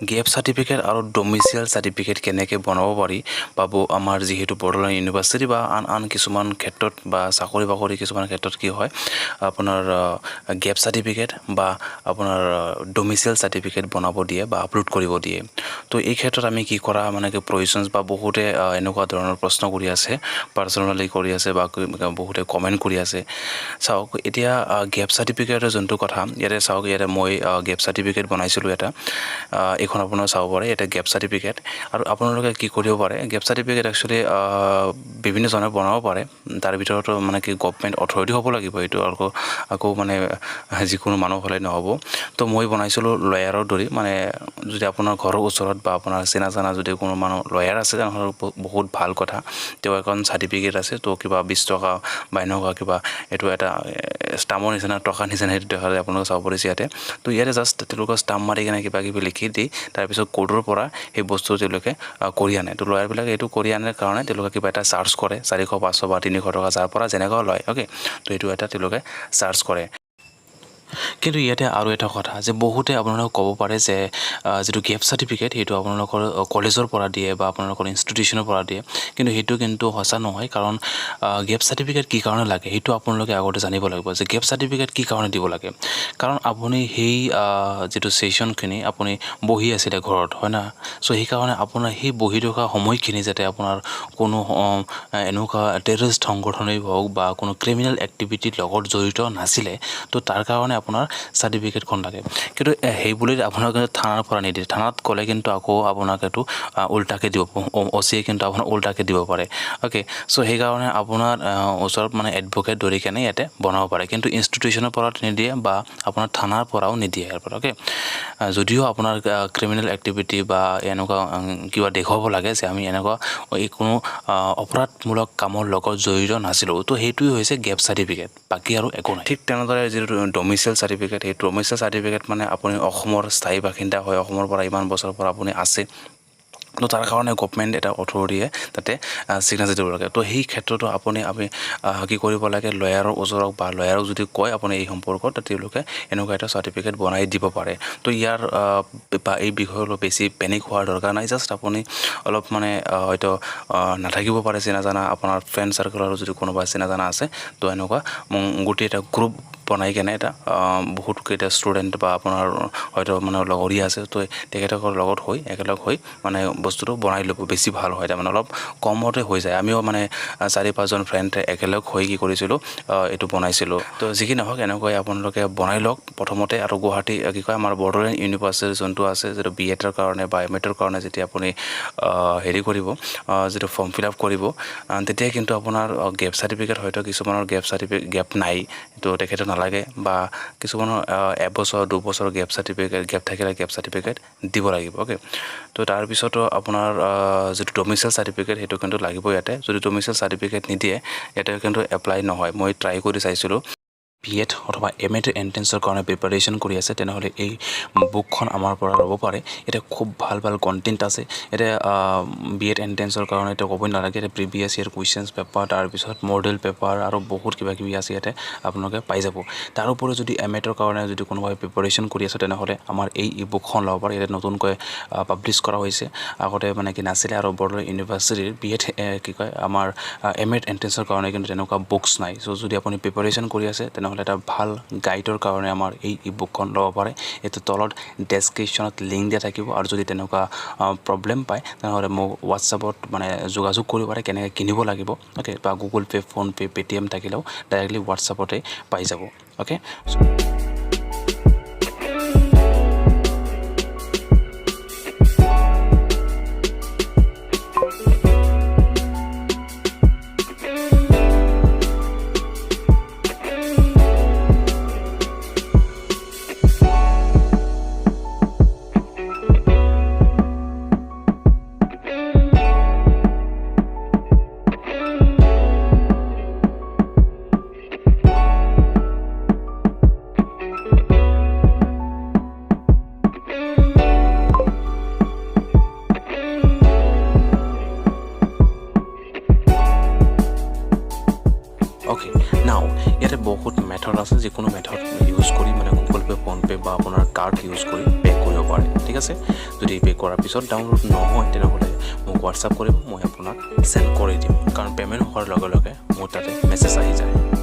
gap certificate আৰু domicile certificate কেনেকৈ বনাব পাৰি বাবু আমাৰ যেহেতু বড়োলেণ্ড ইউনিভাৰ্চিটি বা আন কিছুমান ক্ষেত্ৰত বা চাকৰি বাকৰি কিছুমান ক্ষেত্ৰত কি হয় আপোনাৰ গেপ সাৰ্টিফিকেট বা আপোনাৰ ডমিসাইল সাৰ্টিফিকেট বনাব দিয়ে বা আপলোড কৰিব দিয়ে তো এই ক্ষেত্ৰত আমি কি কৰা মানে কি প্ৰয়োজন বা বহুতে এনেকুৱা ধৰণৰ প্ৰশ্ন কৰি আছে পাৰ্সোনালি কৰি আছে বা বহুতে কমেন্ট কৰি আছে চাওক এতিয়া গেপ সাৰ্টিফিকেটৰ যোনটো কথা ইয়াতে চাওক ইয়াতে মই গেপ সাৰ্টিফিকেট বনাইছিলোঁ এটা এখন আপোনাৰ চাব পাৰে এটা গেপ সাৰ্টিফিকেট আৰু আপোনালোকে কি কৰিব পাৰে গেপ সাৰ্টিফিকেট একচুয়ালি বিভিন্ন জনে বনাব পাৰে তাৰ ভিতৰত মানে কি গভৰ্নমেণ্ট অথৰিটি হ'ব লাগিব এইটো আকৌ মানে যিকোনো মানুহ হ'লে নহ'ব তো মই বনাইছিলোঁ লয়াৰৰ দৰে মানে যদি আপোনাৰ ঘৰৰ ওচৰত বা আপোনাৰ চিনা জানা যদি কোনো মানুহ লয়াৰ আছে তেনেহ'লে বহুত ভাল কথা তেওঁ এখন সাৰ্টিফিকেট আছে তো কিবা 20 টকা বা এনেকুৱা কিবা এইটো এটা ষ্টামৰ নিচিনা টকা নিচিনা সেইটো দেখালে আপোনালোকে চাব পাৰিছে ইয়াতে তো ইয়াতে জাষ্ট তেওঁলোকৰ ষ্টাম্প মাৰি কেনে কিবা কিবি লিখি দি তাৰপিছত কোডৰ পৰা সেই বস্তু তেওঁলোকে কৰি আনে তো লয়াৰবিলাকে এইটো কৰি আনাৰ কাৰণে তেওঁলোকে কিবা এটা চাৰ্জ কৰে 400 500 বা 300 টকা যাৰ পৰা যেনেকুৱা লয় ওকে তো এইটো এটা তেওঁলোকে চাৰ্জ কৰে কিন্তু ইয়াতে আৰু এটা কথা যে বহুতে আপোনালোকক ক'ব পাৰে যে যেটো গেপ সাৰ্টিফিকেট সেইটো আপোনালোকৰ কলেজৰ পৰা দিয়ে বা আপোনালোকৰ ইনষ্টিটিউচনৰ পৰা দিয়ে কিন্তু সঁচা নহয় কাৰণ গেপ সাৰ্টিফিকেট কি কাৰণে লাগে সেইটো আপোনালোকে আগতে জানিব লাগিব যে গেপ সাৰ্টিফিকেট কি কাৰণে দিব লাগে কাৰণ আপুনি সেই যেটো সেশনখিনি আপুনি বহি আছিল ঘৰত হয় না সো সেই কাৰণে আপোনাৰ সেই বহি থকা সময়খিনি যাতে আপোনাৰ কোনো এনেকুৱা টেৰৰিষ্ট সংগঠনেই হওক বা কোনো ক্ৰিমিনেল এক্টিভিটিৰ লগত জড়িত নাছিলে তো তাৰ কাৰণে আপোনাৰ সাৰ্টিফিকেটখন লাগে কিন্তু সেই বুলি আপোনাক থানাৰ পৰা নিদিয়ে থানাত গ'লে কিন্তু আকৌ আপোনাক এইটো উল্টাকে দিব ওচিয়ে কিন্তু আপোনাক উল্টাকে দিব পাৰে ওকে সো সেই কাৰণে আপোনাৰ ওচৰত মানে এডভোকেট ধৰি কেনে ইয়াতে বনাব পাৰে কিন্তু ইনষ্টিটিউচনৰ পৰা নিদিয়ে বা আপোনাৰ থানাৰ পৰাও নিদিয়ে ইয়াৰ পৰা ওকে যদিও আপোনাৰ ক্ৰিমিনেল এক্টিভিটি বা এনেকুৱা কিবা দেখুৱাব লাগে যে আমি এনেকুৱা কোনো অপৰাধমূলক কামৰ লগত জড়িত নাছিলোঁ তো সেইটোই হৈছে গেপ সাৰ্টিফিকেট বাকি আৰু একো নাই ঠিক তেনেদৰে যেটো ডমিসাইল সাৰ্টিফিকেট এই ডমিসাইল সাৰ্টিফিকেট মানে আপুনি অসমৰ স্থায়ী বাসিন্দা হয় অসমৰ পৰা ইমান বছৰৰ পৰা আপুনি আছে তো তাৰ কাৰণে গভৰ্নমেণ্ট এটা অথৰিটিয়ে তাতে সিগনেচাৰ দিব লাগে তো সেই ক্ষেত্ৰতো আমি কি কৰিব লাগে লয়াৰৰ ওচৰক বা লয়াৰক যদি কয় আপুনি এই সম্পৰ্কত তেওঁলোকে এনেকুৱা এটা সাৰ্টিফিকেট বনাই দিব পাৰে তো ইয়াৰ বা এই বিষয়ে অলপ বেছি পেনিক হোৱাৰ দৰকাৰ নাই জাষ্ট আপুনি অলপ মানে হয়তো নাথাকিব পাৰে চিনা জানা আপোনাৰ ফ্ৰেণ্ড সাৰ্কেলৰ যদি কোনোবা চিনা জানা আছে তো এনেকুৱা গোটেই এটা গ্ৰুপ বনাই কেনে এটা বহুত কেইটা ষ্টুডেণ্ট বা আপোনাৰ হয়তো মানে লগৰীয়া আছে তো তেখেতৰ লগত হৈ একেলগ হৈ মানে বস্তুটো বনাই ল'ব বেছি ভাল হয় তাৰমানে অলপ কমতে হৈ যায় আমিও মানে 4-5 জন ফ্ৰেণ্ড একেলগ হৈ কি কৰিছিলোঁ এইটো বনাইছিলোঁ তো যিকি নহওক এনেকৈ আপোনালোকে বনাই লওক প্ৰথমতে আৰু গুৱাহাটী কি কয় আমাৰ বড়োলেণ্ড ইউনিভাৰ্চিটি যোনটো আছে যেটো B.Edৰ কাৰণে বা M.Edৰ কাৰণে যেতিয়া আপুনি হেৰি কৰিব যেটো ফৰ্ম ফিল আপ কৰিব তেতিয়া কিন্তু আপোনাৰ গেপ সাৰ্টিফিকেট হয়তো কিছুমানৰ গেপ সাৰ্টিফিকেট গেপ নাই তো তেখেতৰ নালাগে বা কিছুমানৰ 1 বছৰ 2 বছৰ গেপ সাৰ্টিফিকেট গেপ থাকিলে গেপ সাৰ্টিফিকেট দিব লাগিব ওকে তো তাৰ পিছতো আপোনাৰ যেটো ডমিসাইল সাৰ্টিফিকেট সেইটো কিন্তু লাগিব ইয়াতে যদি ডমিসাইল সাৰ্টিফিকেট নিদিয়ে ইয়াতে কিন্তু এপ্লাই নহয় মই ট্ৰাই কৰি চাইছিলোঁ B.Ed অথবা M.Ed এন্ট্ৰেন্সৰ কাৰণে প্ৰিপাৰেচন কৰি আছে তেনেহলে এই বুকখন আমাৰ পৰা ল'ব পাৰে এটা খুব ভাল কন্টেন্ট আছে এটা B.Ed এন্ট্ৰেন্সৰ কাৰণে এটা ক'ব নালাগে এটা প্ৰিভিয়াস ইয়াৰ কোৱেশ্চনছ পেপাৰ তাৰ পিছত মডেল পেপাৰ আৰু বহুত কিবা কিবি আছে ইয়াতে আপোনালোকে পাই যাব তাৰ উপৰি যদি M.Edৰ কাৰণে যদি কোনোবাই প্ৰিপাৰেচন কৰি আছে তেনেহলে আমাৰ এই ইবুকখন ল'ব পাৰে এটা নতুনকৈ পাবলিশ কৰা হৈছে আগতে মানে কি নাছিলে আৰু বড়োলেণ্ড ইউনিভাৰ্চিটিৰ B.Ed কি কয় আমাৰ M.Ed এন্ট্ৰেন্সৰ কাৰণে কিন্তু তেনেকুৱা বুকছ নাই সো যদি আপুনি প্ৰিপাৰেচন কৰি আছে তেনেহলে এটা ভাল গাইডৰ কাৰণে আমাৰ এই ইবুকখন ল'ব পাৰে এটো তলত ডেসক্ৰিপচনত লিংক দিয়া থাকিব আৰু যদি তেনেকুৱা প্ৰবলেম পায় তেনেহলে মোক WhatsAppত মানে যোগাযোগ কৰিব পাৰে কেনেকৈ কিনিব লাগিব ওকে বা Google Pay Phone Pay paytm থাকিলেও ডাইৰেক্টলি WhatsAppতে পাই যাব ওকে ওকে নাও ইয়াতে বহুত মেথড আছে যিকোনো মেথড ইউজ কৰি মানে Google Pay Phone Pay বা আপোনাৰ কাৰ্ড ইউজ কৰি পে কৰিব পাৰে ঠিক আছে যদি পে' কৰাৰ পিছত ডাউনলোড নহয় তেনেহ'লে মোক হোৱাটছআপ কৰিব মই আপোনাক চেণ্ড কৰি দিম কাৰণ পে'মেণ্ট হোৱাৰ লগে লগে মোৰ তাতে মেছেজ আহি যায়